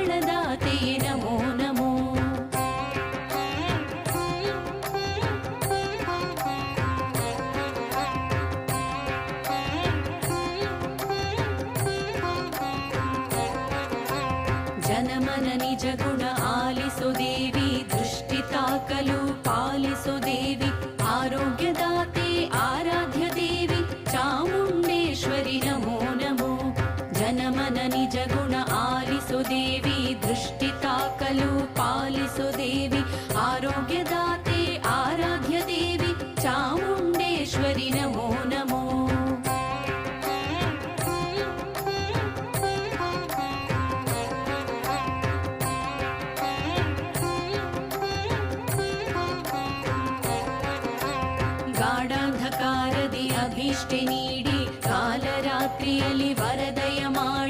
ಮಂಗಳದಾತೆಯೇ ನಮೋ ನಮೋ. ಜನಮನ ನಿಜ ಗುಣ ಆಲಿಸೋ ದೇವಿ, ದೃಷ್ಟಿ ತಾಕಲು ಪಾಲಿಸೋ ದೇವಿ, ಆರೋಗ್ಯದಾತೆ ಆರಾಧ್ಯ ದೇವಿ ಚಾಮುಂಡೇಶ್ವರಿ ನಮೋ ನಮೋ. ಜನಮನ ನಿಜ ಗುಣ ಆಲಿಸೋ ದೇವಿ, ದೃಷ್ಟಿ ತಾಕಲು ಪಾಲಿಸೋ ದೇವಿ, ಆರೋಗ್ಯದಾತೆ ಆರಾಧ್ಯ ದೇವಿ ಚಾಮುಂಡೇಶ್ವರಿ ನಮೋ ನಮೋ. ಗಾಢಾಂಧಕಾರದಿ ಅಭೀಷ್ಟೆ ನೀಡಿ ಕಾಲರಾತ್ರಿಯಲ್ಲಿ ವರದಯ ಮಾಡಿ